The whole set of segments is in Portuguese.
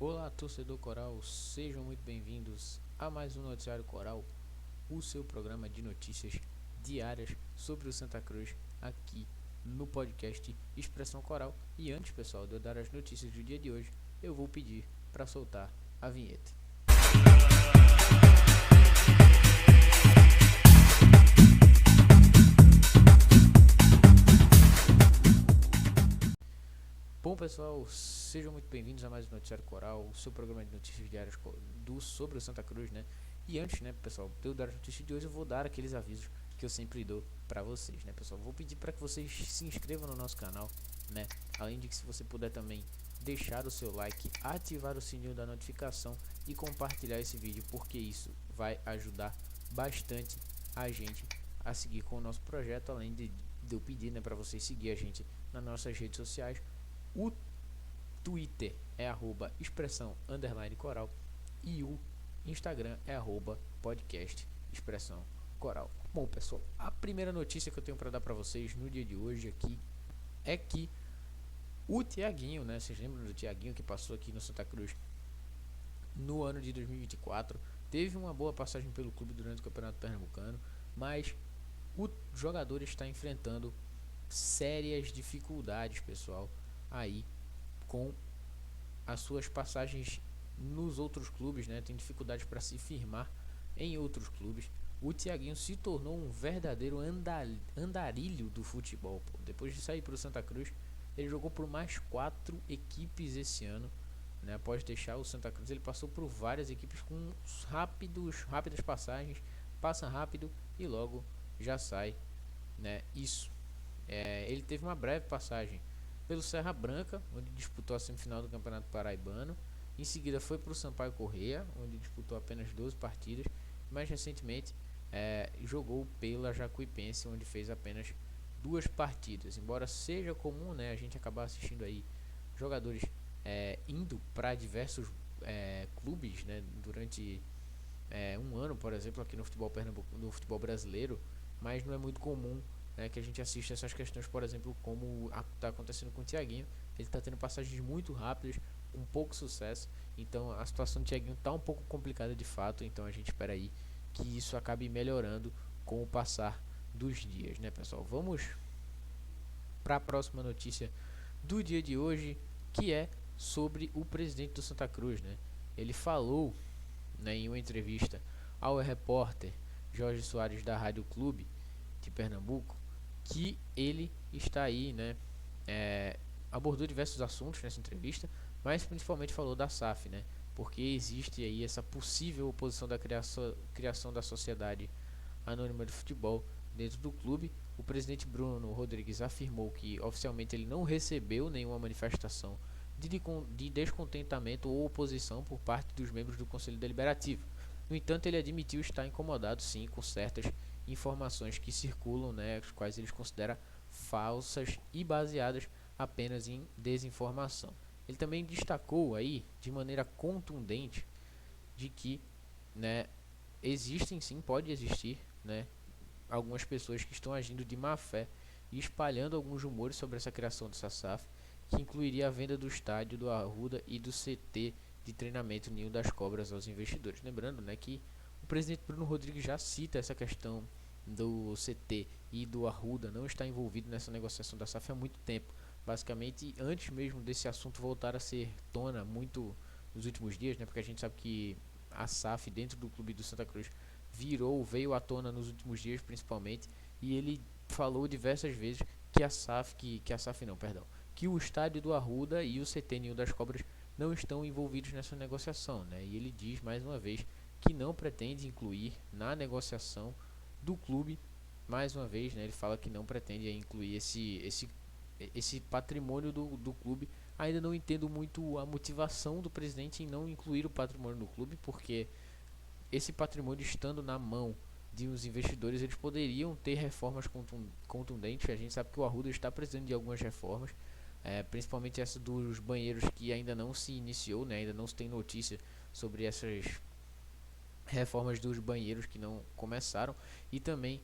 Olá, torcedor Coral, sejam muito bem-vindos a mais um Noticiário Coral, o seu programa de notícias diárias sobre o Santa Cruz aqui no podcast Expressão Coral. E antes, pessoal, de eu dar as notícias do dia de hoje, eu vou pedir para soltar a vinheta. Bom, pessoal, sejam muito bem-vindos a mais um Noticiário Coral, o seu programa de notícias diárias sobre o Santa Cruz, né? E antes, né, pessoal, de eu dar as notícias de hoje, eu vou dar aqueles avisos que eu sempre dou para vocês, né, pessoal? Vou pedir para que vocês se inscrevam no nosso canal, né? Além de que, se você puder também deixar o seu like, ativar o sininho da notificação e compartilhar esse vídeo, porque isso vai ajudar bastante a gente a seguir com o nosso projeto, além de eu pedir, né, para vocês seguir a gente nas nossas redes sociais. O Twitter é @expressão_coral e o Instagram é @podcast expressão coral. Bom, pessoal, a primeira notícia que eu tenho para dar para vocês no dia de hoje aqui é que o Thiaguinho, né? Vocês lembram do Thiaguinho que passou aqui no Santa Cruz no ano de 2024? Teve uma boa passagem pelo clube durante o Campeonato Pernambucano, mas o jogador está enfrentando sérias dificuldades, pessoal, aí com as suas passagens nos outros clubes, né? Tem dificuldades para se firmar em outros clubes. O Thiaguinho se tornou um verdadeiro andarilho do futebol, pô. Depois de sair para o Santa Cruz, ele jogou por mais 4 equipes esse ano, né? Após deixar o Santa Cruz, ele passou por várias equipes com rápidas passagens, passa rápido e logo já sai, né? Ele teve uma breve passagem pelo Serra Branca, onde disputou a semifinal do Campeonato Paraibano. Em seguida foi para o Sampaio Corrêa, onde disputou apenas 12 partidas. Mais recentemente jogou pela Jacuipense, onde fez apenas 2 partidas. Embora seja comum, né, a gente acabar assistindo aí jogadores indo para diversos clubes, né, durante um ano, por exemplo, aqui no futebol no futebol brasileiro, mas não é muito comum, né, que a gente assista essas questões, por exemplo, como está acontecendo com o Thiaguinho. Ele está tendo passagens muito rápidas, com pouco sucesso, então a situação do Thiaguinho está um pouco complicada de fato, então a gente espera aí que isso acabe melhorando com o passar dos dias, né, pessoal? Vamos para a próxima notícia do dia de hoje, que é sobre o presidente do Santa Cruz, né? Ele falou, né, em uma entrevista ao repórter Jorge Soares da Rádio Clube de Pernambuco, que ele está aí, né, abordou diversos assuntos nessa entrevista, mas principalmente falou da SAF, né, porque existe aí essa possível oposição da criação da Sociedade Anônima de Futebol dentro do clube. O presidente Bruno Rodrigues afirmou que oficialmente ele não recebeu nenhuma manifestação de descontentamento ou oposição por parte dos membros do Conselho Deliberativo. No entanto, ele admitiu estar incomodado sim com certas informações que circulam, né, as quais eles consideram falsas e baseadas apenas em desinformação. Ele também destacou aí de maneira contundente de que, né, existem sim, pode existir, né, algumas pessoas que estão agindo de má fé e espalhando alguns rumores sobre essa criação dessa SAF, que incluiria a venda do estádio do Arruda e do CT de treinamento Ninho das Cobras aos investidores. Lembrando, né, que o presidente Bruno Rodrigues já cita essa questão do CT e do Arruda não está envolvido nessa negociação da SAF há muito tempo. Basicamente, antes mesmo desse assunto voltar a ser tona muito nos últimos dias, né, porque a gente sabe que a SAF dentro do clube do Santa Cruz veio à tona nos últimos dias principalmente, e ele falou diversas vezes que a SAF não, perdão, que o estádio do Arruda e o CT Ninho das Cobras não estão envolvidos nessa negociação, né? E ele diz mais uma vez que não pretende incluir na negociação do clube, mais uma vez, né? Ele fala que não pretende incluir esse patrimônio do clube. Ainda não entendo muito a motivação do presidente em não incluir o patrimônio do clube, porque esse patrimônio estando na mão de uns investidores, eles poderiam ter reformas contundentes. A gente sabe que o Arruda está precisando de algumas reformas, principalmente essa dos banheiros, que ainda não se iniciou, né? Ainda não se tem notícia sobre essas reformas dos banheiros que não começaram, e também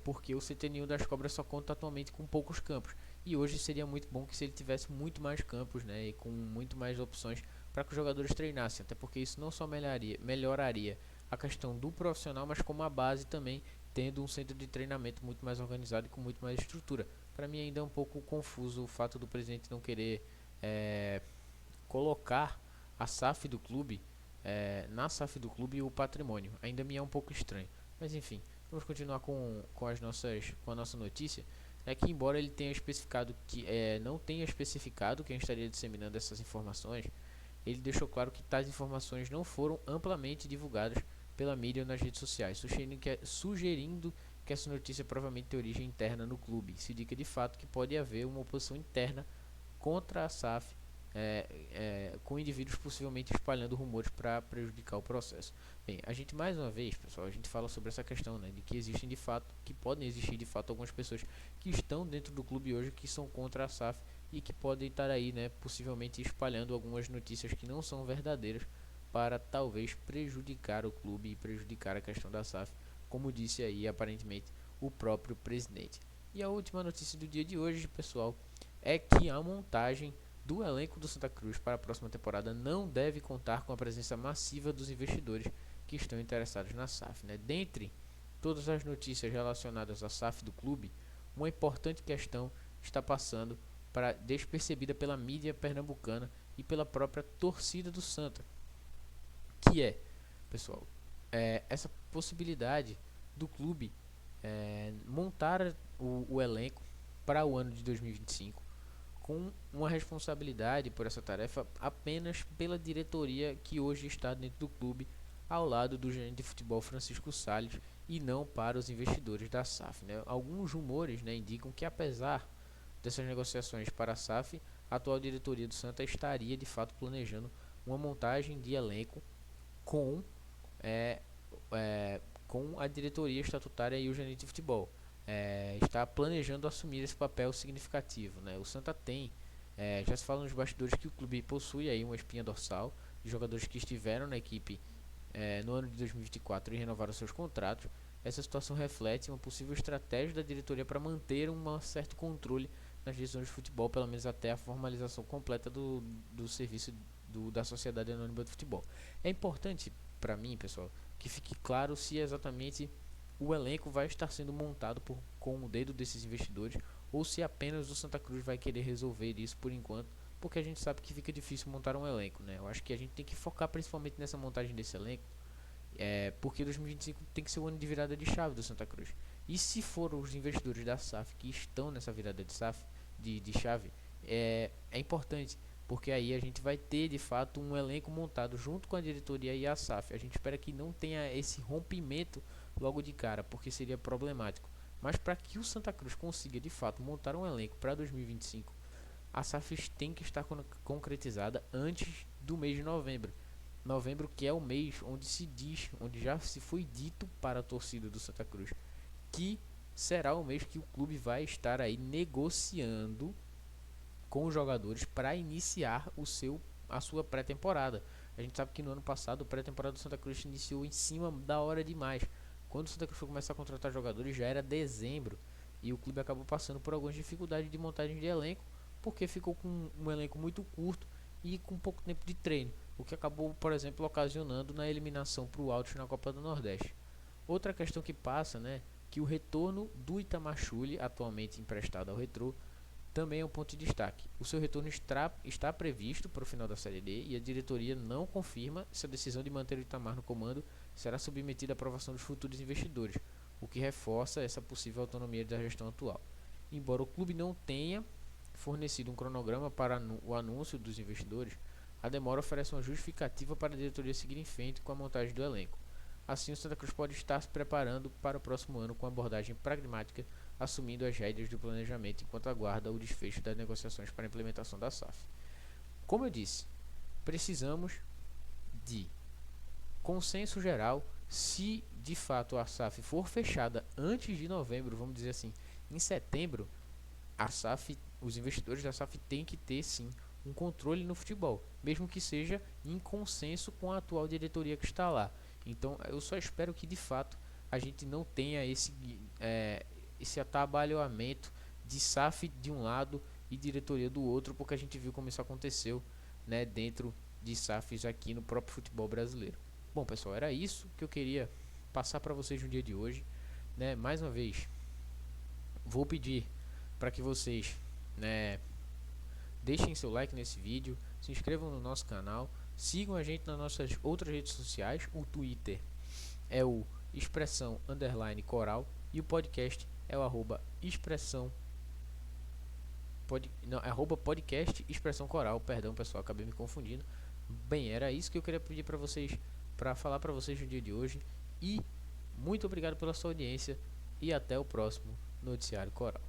porque o CTNU das Cobras só conta atualmente com poucos campos, e hoje seria muito bom que se ele tivesse muito mais campos, né, e com muito mais opções para que os jogadores treinassem, até porque isso não só melhoraria a questão do profissional, mas como a base também, tendo um centro de treinamento muito mais organizado e com muito mais estrutura. Para mim ainda é um pouco confuso o fato do presidente não querer colocar a SAF do clube, na SAF do clube, o patrimônio. Ainda me é um pouco estranho. Mas enfim, vamos continuar com a nossa notícia. É que embora ele tenha especificado que não tenha especificado quem estaria disseminando essas informações, ele deixou claro que tais informações não foram amplamente divulgadas pela mídia ou nas redes sociais, sugerindo que essa notícia provavelmente tem origem interna no clube. Se indica de fato que pode haver uma oposição interna contra a SAF, com indivíduos possivelmente espalhando rumores para prejudicar o processo. Bem, a gente mais uma vez, pessoal, a gente fala sobre essa questão, né, de que existem de fato, que podem existir de fato algumas pessoas que estão dentro do clube hoje que são contra a SAF e que podem estar aí, né, possivelmente espalhando algumas notícias que não são verdadeiras para talvez prejudicar o clube e prejudicar a questão da SAF, como disse aí aparentemente o próprio presidente. E a última notícia do dia de hoje, pessoal, é que a montagem do elenco do Santa Cruz para a próxima temporada não deve contar com a presença massiva dos investidores que estão interessados na SAF, né? Dentre todas as notícias relacionadas à SAF do clube, uma importante questão está passando para despercebida pela mídia pernambucana e pela própria torcida do Santa, que é, pessoal, essa possibilidade do clube montar o elenco para o ano de 2025 com uma responsabilidade por essa tarefa apenas pela diretoria que hoje está dentro do clube, ao lado do gerente de futebol Francisco Salles, e não para os investidores da SAF, né? Alguns rumores, né, indicam que apesar dessas negociações para a SAF, a atual diretoria do Santa estaria de fato planejando uma montagem de elenco com, é, com a diretoria estatutária e o gerente de futebol. Está planejando assumir esse papel significativo, né? O Santa tem, já se fala nos bastidores que o clube possui aí uma espinha dorsal de jogadores que estiveram na equipe no ano de 2024 e renovaram seus contratos. Essa situação reflete uma possível estratégia da diretoria para manter um certo controle nas decisões de futebol, pelo menos até a formalização completa do serviço da Sociedade Anônima de Futebol. É importante para mim, pessoal, que fique claro se exatamente o elenco vai estar sendo montado com o dedo desses investidores ou se apenas o Santa Cruz vai querer resolver isso por enquanto, porque a gente sabe que fica difícil montar um elenco, né? Eu acho que a gente tem que focar principalmente nessa montagem desse elenco, porque 2025 tem que ser o ano de virada de chave do Santa Cruz. E se for os investidores da SAF que estão nessa virada de chave, é importante, porque aí a gente vai ter de fato um elenco montado junto com a diretoria e a SAF. A gente espera que não tenha esse rompimento logo de cara, porque seria problemático. Mas para que o Santa Cruz consiga de fato montar um elenco para 2025, a SAF tem que estar concretizada antes do mês de novembro. Novembro, que é o mês onde se diz, onde já se foi dito para a torcida do Santa Cruz, que será o mês que o clube vai estar aí negociando com os jogadores para iniciar a sua pré-temporada. A gente sabe que no ano passado a pré-temporada do Santa Cruz iniciou em cima da hora demais. Quando o Santa Cruz foi começar a contratar jogadores já era dezembro e o clube acabou passando por algumas dificuldades de montagem de elenco, porque ficou com um elenco muito curto e com pouco tempo de treino, o que acabou, por exemplo, ocasionando na eliminação para o Altos na Copa do Nordeste. Outra questão que passa, né, que o retorno do Itamachule, atualmente emprestado ao Retrô, também é um ponto de destaque. O seu retorno está previsto para o final da Série D e a diretoria não confirma se a decisão de manter o Itamar no comando será submetida à aprovação dos futuros investidores, o que reforça essa possível autonomia da gestão atual. Embora o clube não tenha fornecido um cronograma para o anúncio dos investidores, a demora oferece uma justificativa para a diretoria seguir em frente com a montagem do elenco. Assim, o Santa Cruz pode estar se preparando para o próximo ano com abordagem pragmática, assumindo as rédeas do planejamento enquanto aguarda o desfecho das negociações para a implementação da SAF. Como eu disse, precisamos de consenso geral. Se de fato a SAF for fechada antes de novembro, vamos dizer assim, em setembro, a SAF, os investidores da SAF têm que ter sim um controle no futebol, mesmo que seja em consenso com a atual diretoria que está lá. Então eu só espero que de fato a gente não tenha esse atabalhoamento de SAF de um lado e diretoria do outro, porque a gente viu como isso aconteceu, né, dentro de SAFs aqui no próprio futebol brasileiro. Bom, pessoal, era isso que eu queria passar para vocês no dia de hoje, né? Mais uma vez, vou pedir para que vocês, né, deixem seu like nesse vídeo, se inscrevam no nosso canal, sigam a gente nas nossas outras redes sociais. O Twitter é o expressão_coral e o podcast é o expressão podcast expressão coral. Perdão, pessoal, acabei me confundindo. Bem, era isso que eu queria pedir para vocês, para falar para vocês no dia de hoje. E muito obrigado pela sua audiência e até o próximo Noticiário Coral.